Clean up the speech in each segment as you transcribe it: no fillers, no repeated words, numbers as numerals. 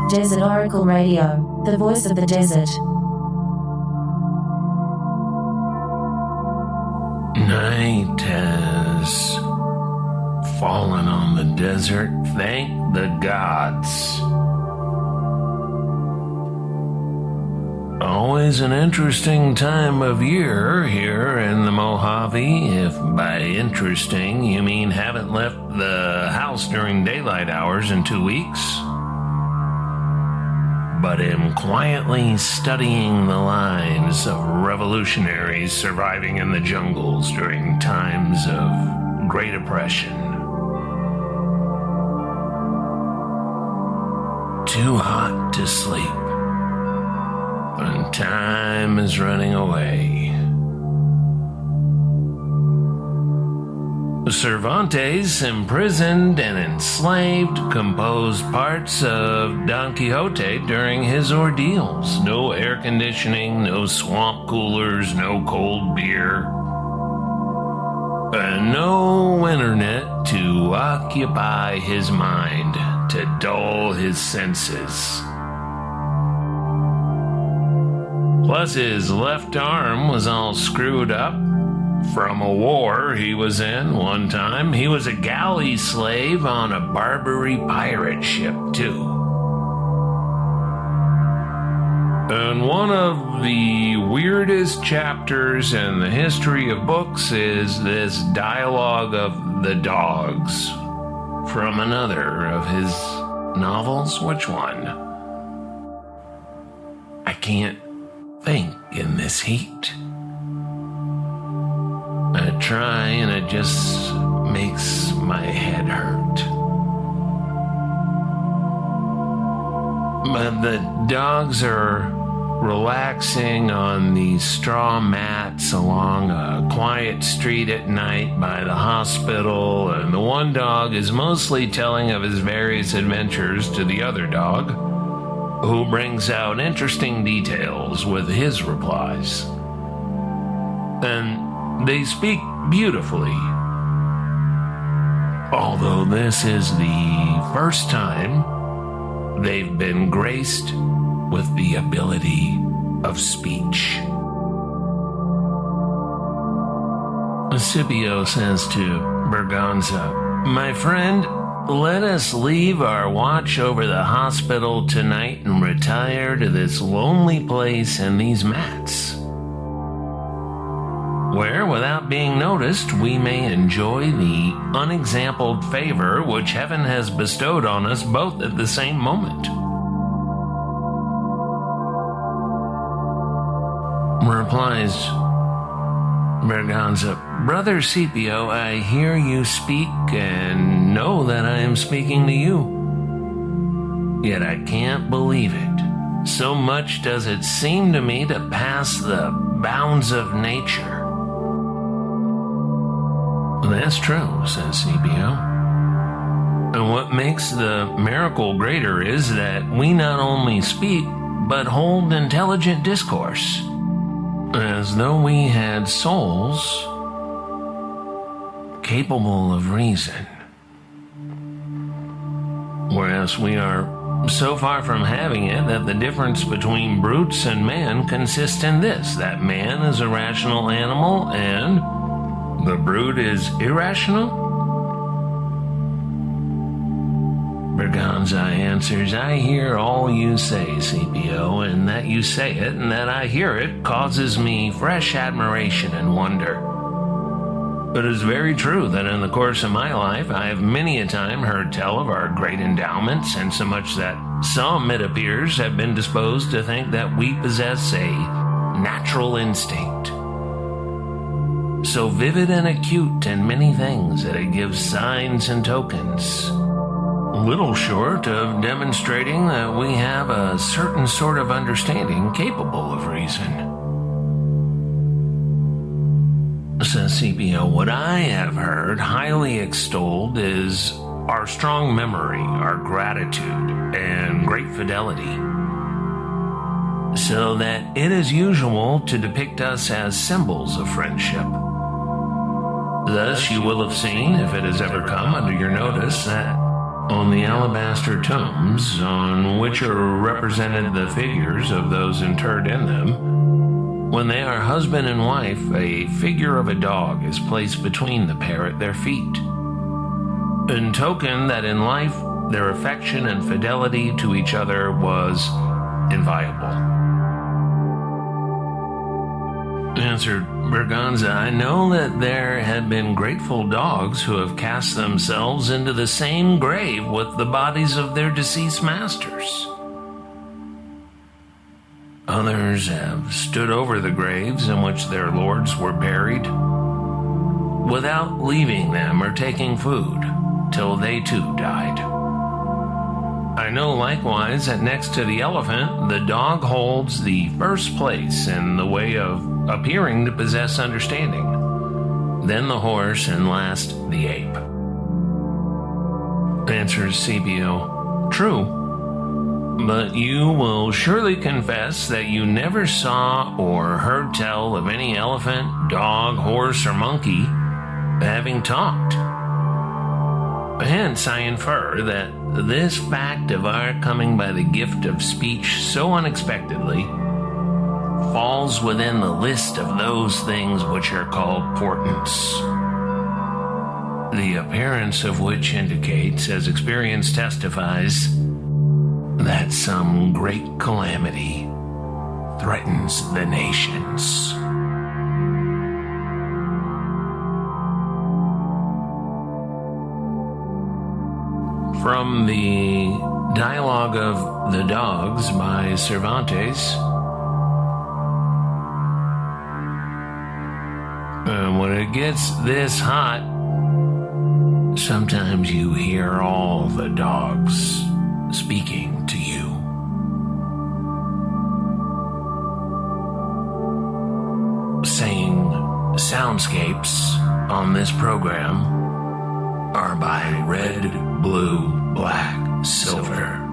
Desert Oracle Radio, the voice of the desert. Night has fallen on the desert, thank the gods. Always an interesting time of year here in the Mojave, if by interesting you mean haven't left the house during daylight hours in 2 weeks. But am quietly studying the lives of revolutionaries surviving in the jungles during times of Great Oppression. Too hot to sleep, and time is running away. Cervantes, imprisoned and enslaved, composed parts of Don Quixote during his ordeals. No air conditioning, no swamp coolers, no cold beer, and no internet to occupy his mind, to dull his senses. Plus his left arm was all screwed up from a war he was in one time. He was a galley slave on a Barbary pirate ship, too. And one of the weirdest chapters in the history of books is this dialogue of the dogs from another of his novels. Which one? I can't think in this heat. I try and it just makes my head hurt. But the dogs are relaxing on these straw mats along a quiet street at night by the hospital, and the one dog is mostly telling of his various adventures to the other dog, who brings out interesting details with his replies. And they speak beautifully, although this is the first time they've been graced with the ability of speech. Scipio says to Berganza, "My friend, let us leave our watch over the hospital tonight and retire to this lonely place and these mats, where, without being noticed, we may enjoy the unexampled favor which heaven has bestowed on us both at the same moment." Replies Berganza, "Brother Scipio, I hear you speak and know that I am speaking to you. Yet I can't believe it. So much does it seem to me to pass the bounds of nature." "That's true," says Scipio. "And what makes the miracle greater is that we not only speak, but hold intelligent discourse, as though we had souls capable of reason. Whereas we are so far from having it that the difference between brutes and man consists in this, that man is a rational animal and the brute is irrational?" Berganza answers, "I hear all you say, Scipio, and that you say it and that I hear it causes me fresh admiration and wonder. It is very true that in the course of my life I have many a time heard tell of our great endowments, and so much that some, it appears, have been disposed to think that we possess a natural instinct, so vivid and acute in many things that it gives signs and tokens, little short of demonstrating that we have a certain sort of understanding capable of reason." Says Scipio, "What I have heard highly extolled is our strong memory, our gratitude, and great fidelity, so that it is usual to depict us as symbols of friendship. Thus you will have seen, if it has ever come under your notice, that On the alabaster tombs, on which are represented the figures of those interred in them, when they are husband and wife, a figure of a dog is placed between the pair at their feet, in token that in life their affection and fidelity to each other was inviolable. Answered Berganza, I know that there have been grateful dogs who have cast themselves into the same grave with the bodies of their deceased masters. Others have stood over the graves in which their lords were buried without leaving them or taking food till they too died. I know likewise that next to the elephant, the dog holds the first place in the way of appearing to possess understanding, then the horse, and last the ape. Answers Scipio, true, but you will surely confess that you never saw or heard tell of any elephant, dog, horse, or monkey having talked. Hence, I infer that this fact of our coming by the gift of speech so unexpectedly falls within the list of those things which are called portents, the appearance of which indicates, as experience testifies, that some great calamity threatens the nations. From the Dialogue of the Dogs by Cervantes. When it gets this hot, sometimes you hear all the dogs speaking to you. Saying soundscapes on this program are by red, blue, black, silver.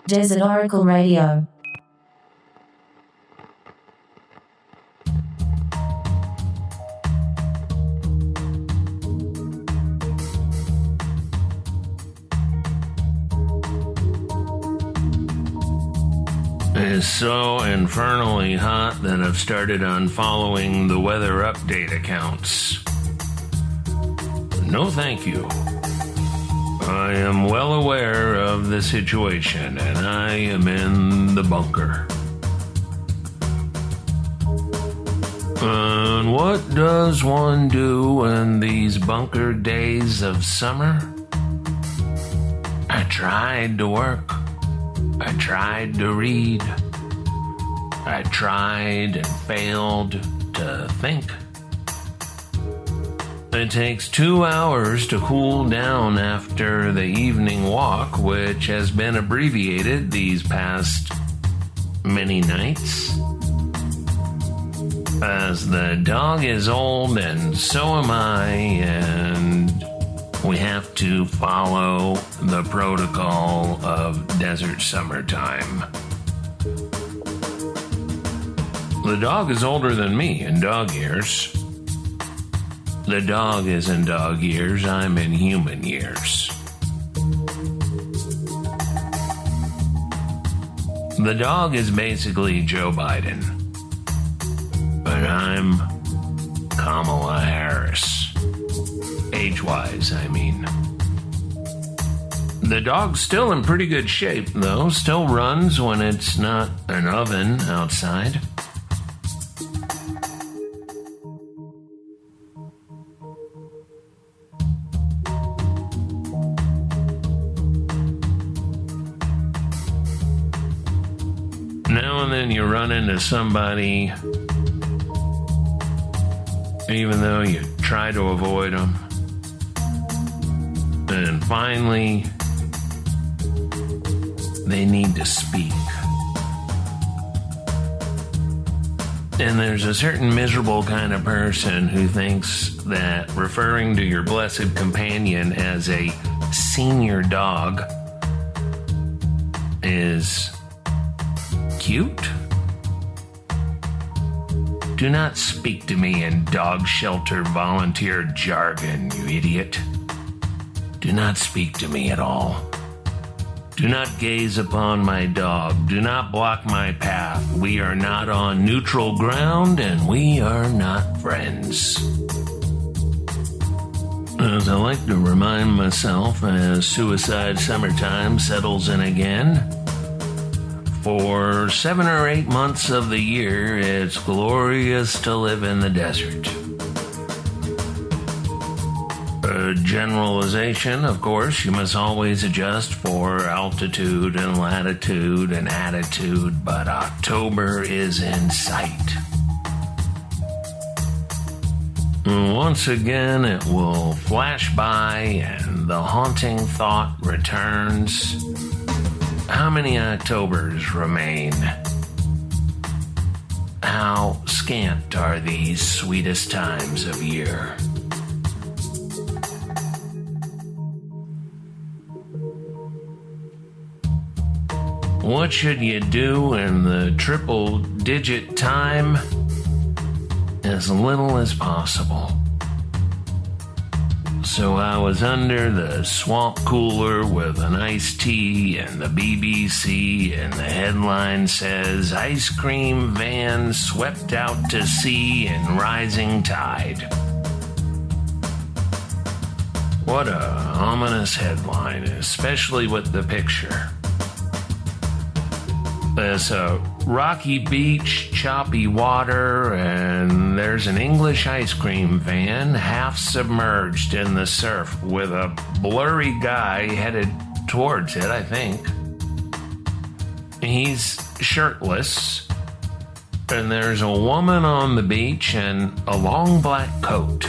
Desert Oracle Radio. It's so infernally hot that I've started unfollowing the weather update accounts. No thank you. I am well aware of the situation, and I am in the bunker. And what does one do in these bunker days of summer? I tried to work. I tried to read. I tried and failed to think. It takes 2 hours to cool down after the evening walk, which has been abbreviated these past many nights. As the dog is old and so am I, and we have to follow the protocol of desert summertime. The dog is older than me in dog years. The dog is in dog years, I'm in human years. The dog is basically Joe Biden, but I'm Kamala Harris. Age-wise, I mean. The dog's still in pretty good shape, though. Still runs when it's not an oven outside. Now and then you run into somebody, even though you try to avoid them. And finally, they need to speak. And there's a certain miserable kind of person who thinks that referring to your blessed companion as a senior dog is cute, Do not speak to me in dog shelter volunteer jargon, you idiot. Do not speak to me at all. Do not gaze upon my dog. Do not block my path. We are not on neutral ground, and we are not friends. As I like to remind myself as suicide summertime settles in again, for 7 or 8 months of the year, it's glorious to live in the desert. A generalization, of course, you must always adjust for altitude and latitude and attitude, but October is in sight. Once again, it will flash by and the haunting thought returns. How many Octobers remain? How scant are these sweetest times of year? What should you do in the triple-digit time? As little as possible. So I was under the swamp cooler with an iced tea and the BBC, and the headline says, "Ice cream van swept out to sea in rising tide." What a ominous headline, especially with the picture. There's a rocky beach, choppy water, and there's an English ice cream van half submerged in the surf with a blurry guy headed towards it, I think. He's shirtless, and there's a woman on the beach in a long black coat.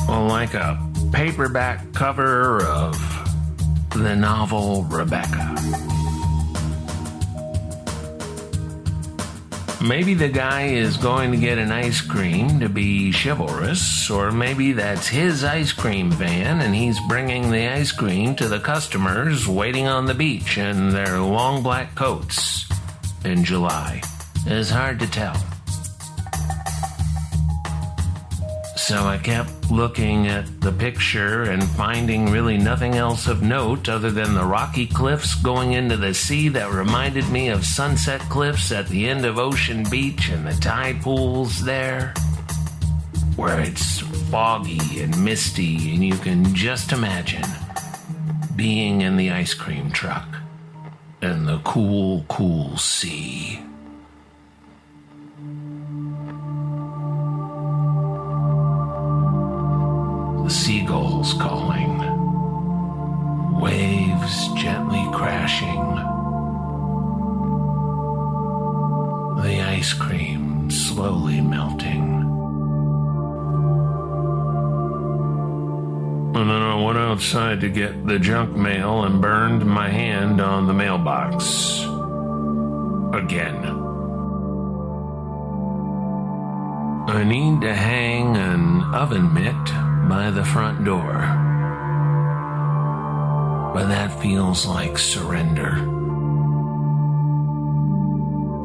Like a paperback cover of the novel Rebecca. Maybe the guy is going to get an ice cream to be chivalrous, or maybe that's his ice cream van and he's bringing the ice cream to the customers waiting on the beach in their long black coats in July. It's hard to tell. So I kept looking at the picture and finding really nothing else of note other than the rocky cliffs going into the sea that reminded me of Sunset Cliffs at the end of Ocean Beach and the tide pools there, where it's foggy and misty and you can just imagine being in the ice cream truck and the cool, cool sea. Seagulls calling, waves gently crashing, the ice cream slowly melting. And then I went outside to get the junk mail and burned my hand on the mailbox. Again. I need to hang an oven mitt by the front door, but that feels like surrender.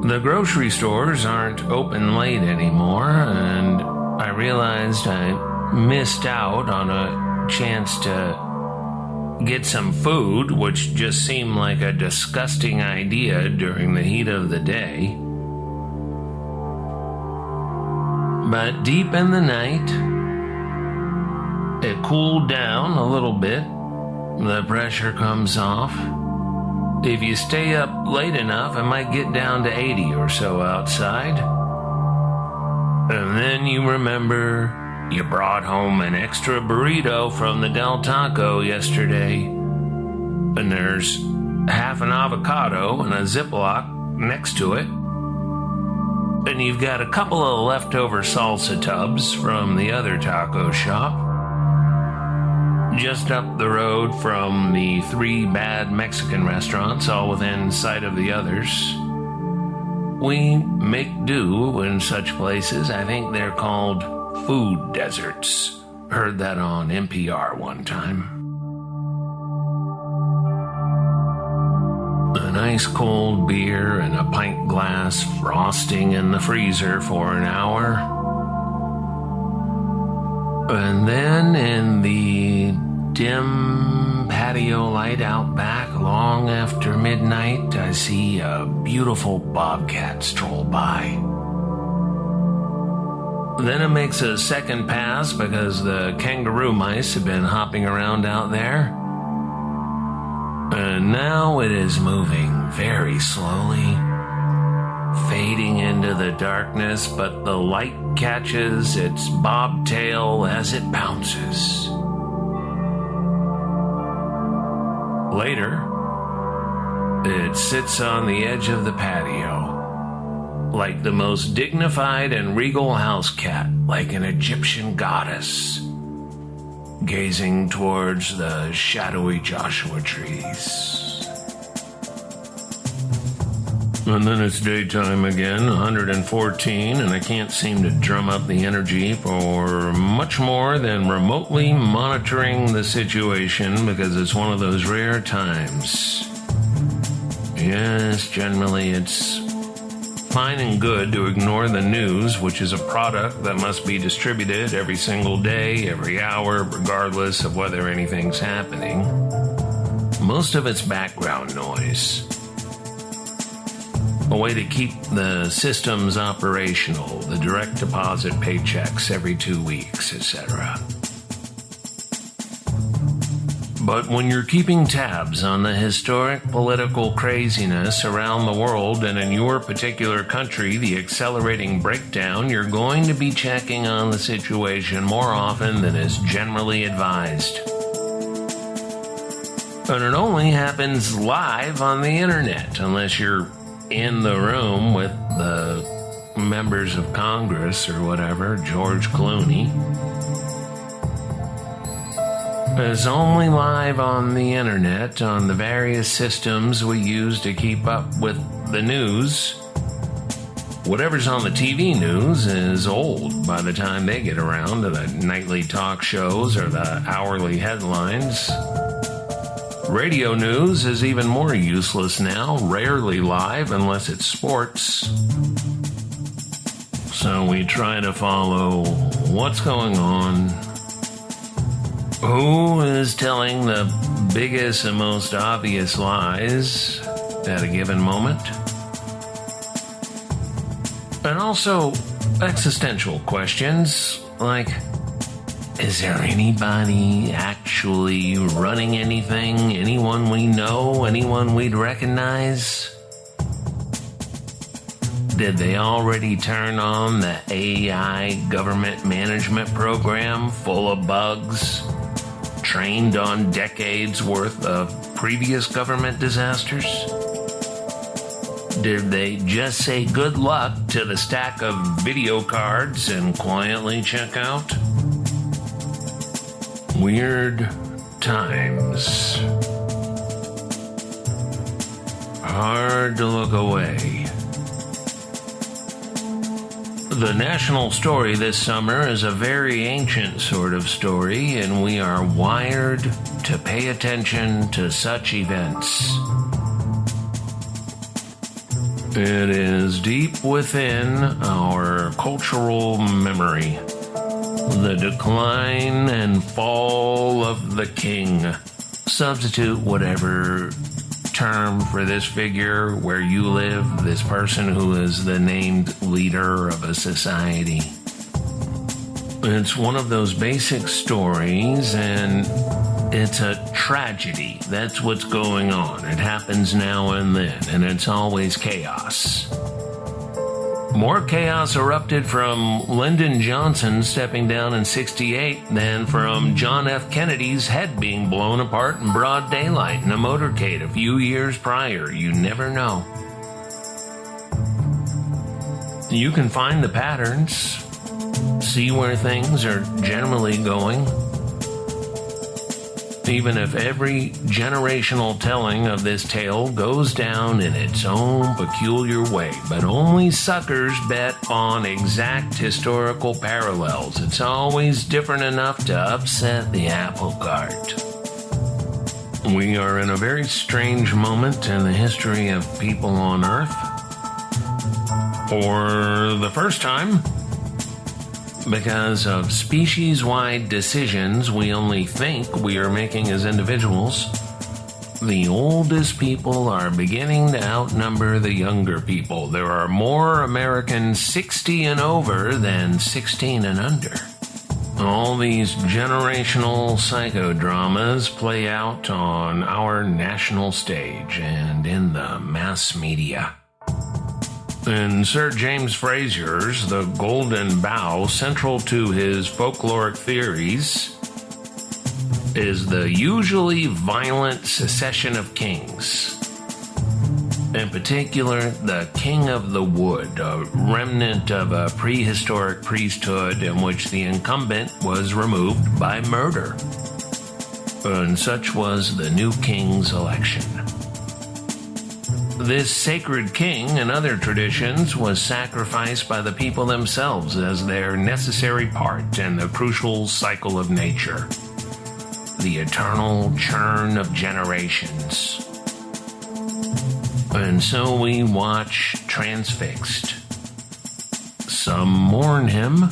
The grocery stores aren't open late anymore, and I realized I missed out on a chance to get some food, which just seemed like a disgusting idea during the heat of the day. But deep in the night, it cooled down a little bit. The pressure comes off. If you stay up late enough, it might get down to 80 or so outside. And then you remember you brought home an extra burrito from the Del Taco yesterday. And there's half an avocado in a Ziploc next to it. And you've got a couple of leftover salsa tubs from the other taco shop. Just up the road from the 3 bad Mexican restaurants, all within sight of the others. We make do in such places. I think they're called food deserts. Heard that on NPR one time. an ice cold beer and a pint glass frosting in the freezer for an hour. And then in the dim patio light out back long after midnight, I see a beautiful bobcat stroll by. Then it makes a second pass because the kangaroo mice have been hopping around out there. And now it is moving very slowly, fading into the darkness, but the light catches its bobtail as it bounces. Later, it sits on the edge of the patio, like the most dignified and regal house cat, like an Egyptian goddess, gazing towards the shadowy Joshua trees. And then it's daytime again, 114, and I can't seem to drum up the energy for much more than remotely monitoring the situation because it's one of those rare times. Yes, generally it's fine and good to ignore the news, which is a product that must be distributed every single day, every hour, regardless of whether anything's happening. Most of it's background noise. A way to keep the systems operational, the direct deposit paychecks every 2 weeks, etc. But when you're keeping tabs on the historic political craziness around the world and in your particular country, the accelerating breakdown, you're going to be checking on the situation more often than is generally advised. And it only happens live on the internet, unless you're in the room with the members of Congress or whatever, George Clooney. It's only live on the internet, on the various systems we use to keep up with the news. Whatever's on the TV news is old by the time they get around to the nightly talk shows or the hourly headlines. Radio news is even more useless now, rarely live unless it's sports. So we try to follow what's going on, who is telling the biggest and most obvious lies at a given moment, and also existential questions like, is there anybody actually running anything? Anyone we know? Anyone we'd recognize? Did they already turn on the AI government management program full of bugs, trained on decades worth of previous government disasters? Did they just say good luck to the stack of video cards and quietly check out? Weird times. Hard to look away. The national story this summer is a very ancient sort of story, and we are wired to pay attention to such events. It is deep within our cultural memory. The decline and fall of the king. Substitute whatever term for this figure where you live, this person who is the named leader of a society. It's one of those basic stories, and it's a tragedy. That's what's going on. It happens now and then, and it's always chaos. More chaos erupted from Lyndon Johnson stepping down in '68 than from John F. Kennedy's head being blown apart in broad daylight in a motorcade a few years prior. You never know. You can find the patterns, see where things are generally going. Even if every generational telling of this tale goes down in its own peculiar way, but only suckers bet on exact historical parallels. It's always different enough to upset the apple cart. We are in a very strange moment in the history of people on Earth. For the first time, because of species-wide decisions we only think we are making as individuals, the oldest people are beginning to outnumber the younger people. There are more Americans 60 and over than 16 and under. All these generational psychodramas play out on our national stage and in the mass media. In Sir James Frazier's The Golden Bough, central to his folkloric theories is the usually violent succession of kings. In particular, the King of the Wood, a remnant of a prehistoric priesthood in which the incumbent was removed by murder. And such was the new king's election. This sacred king, in other traditions, was sacrificed by the people themselves as their necessary part in the crucial cycle of nature, the eternal churn of generations. And so we watch transfixed. Some mourn him,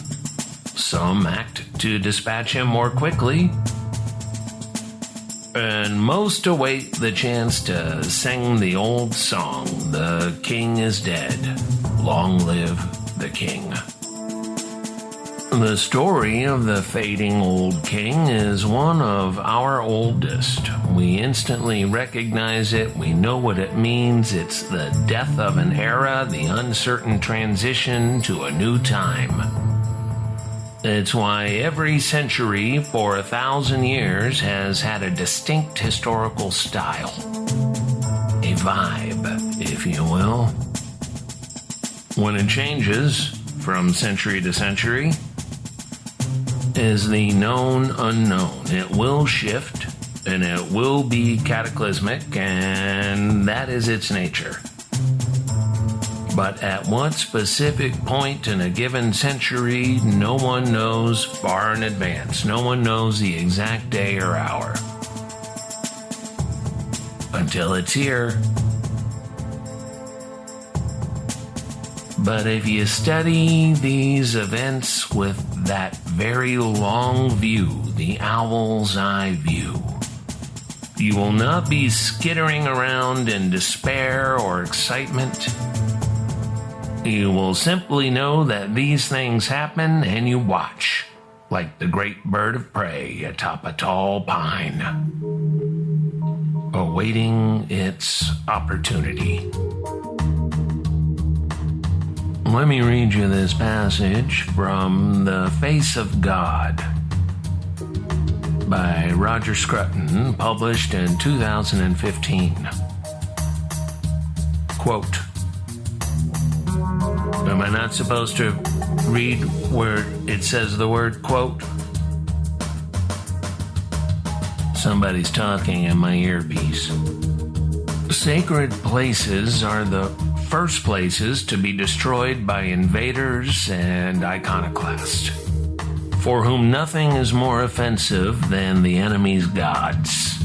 some act to dispatch him more quickly, and most await the chance to sing the old song, "The King is dead, long live the King." The story of the fading old king is one of our oldest. We instantly recognize it. We know what it means. It's the death of an era, the uncertain transition to a new time. It's why every century for 1,000 years has had a distinct historical style. A vibe, if you will. When it changes from century to century, is the known unknown. It will shift, and it will be cataclysmic, and that is its nature. But at what specific point in a given century, no one knows far in advance. No one knows the exact day or hour. Until it's here. But if you study these events with that very long view, the owl's eye view, you will not be skittering around in despair or excitement. You will simply know that these things happen and you watch, like the great bird of prey atop a tall pine, awaiting its opportunity. Let me read you this passage from The Face of God by Roger Scruton, published in 2015. Quote, am I not supposed to read where it says the word quote? Somebody's talking in my earpiece. Sacred places are the first places to be destroyed by invaders and iconoclasts, for whom nothing is more offensive than the enemy's gods.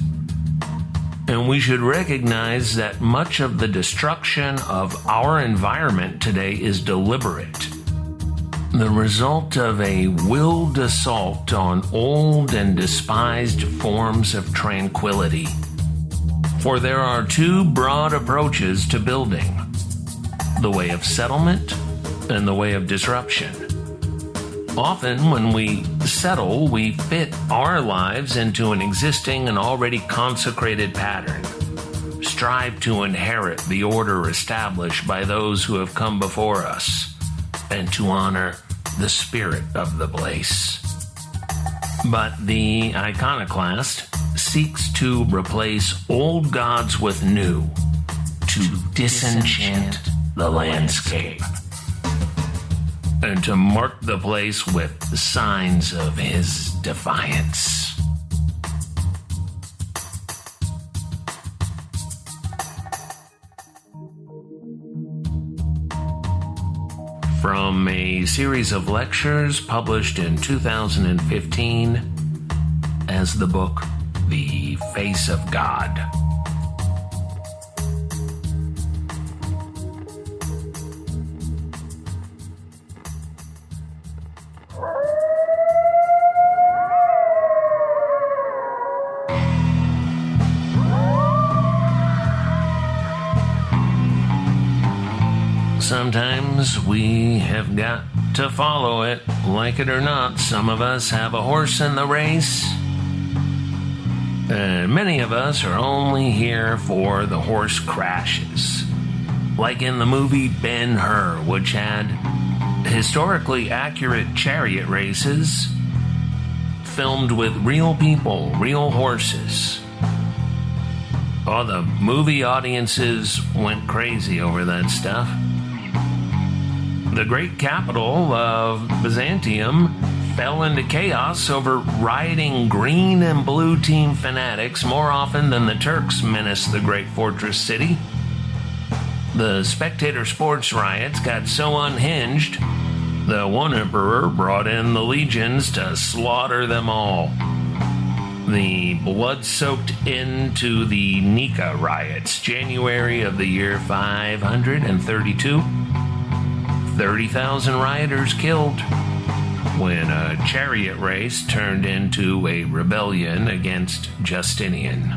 And we should recognize that much of the destruction of our environment today is deliberate, the result of a willed assault on old and despised forms of tranquility. For there are two broad approaches to building: the way of settlement and the way of disruption. Often when we settle, we fit our lives into an existing and already consecrated pattern, strive to inherit the order established by those who have come before us, and to honor the spirit of the place. But the iconoclast seeks to replace old gods with new, to disenchant the landscape, and to mark the place with signs of his defiance. From a series of lectures published in 2015 as the book the face of God. Sometimes we have got to follow it, like it or not. Some of us have a horse in the race, and many of us are only here for the horse crashes. Like in the movie Ben-Hur, which had historically accurate chariot races filmed with real people, real horses. Oh, the movie audiences went crazy over that stuff. The great capital of Byzantium fell into chaos over rioting green and blue team fanatics more often than the Turks menaced the great fortress city. The spectator sports riots got so unhinged, the one emperor brought in the legions to slaughter them all. The blood-soaked end to the Nika riots, January of the year 532. 30,000 rioters killed when a chariot race turned into a rebellion against Justinian.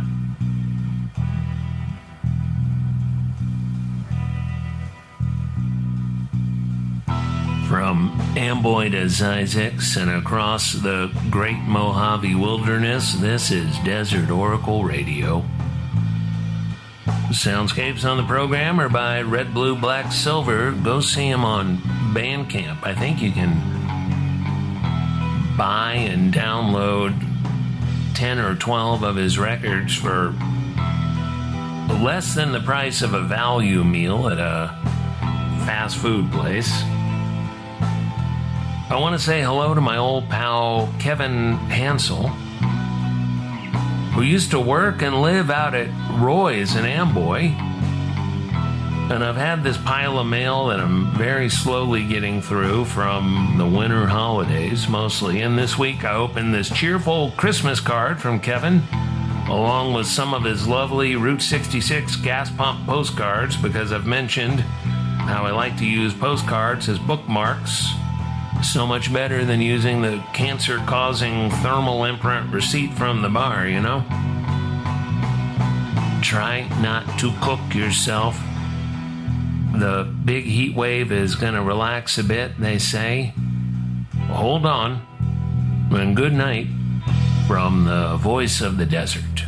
From Amboy to Zizix and across the great Mojave wilderness, this is Desert Oracle Radio. Soundscapes on the program are by Red, Blue, Black, Silver. Go see him on Bandcamp. I think you can buy and download 10 or 12 of his records for less than the price of a value meal at a fast food place. I want to say hello to my old pal Kevin Hansel, who used to work and live out at Roy's in Amboy. And I've had this pile of mail that I'm very slowly getting through from the winter holidays, mostly. And this week I opened this cheerful Christmas card from Kevin, along with some of his lovely Route 66 gas pump postcards, because I've mentioned how I like to use postcards as bookmarks. So much better than using the cancer-causing thermal imprint receipt from the bar, you know? Try not to cook yourself. The big heat wave is going to relax a bit, they say. Hold on, and good night from the voice of the desert.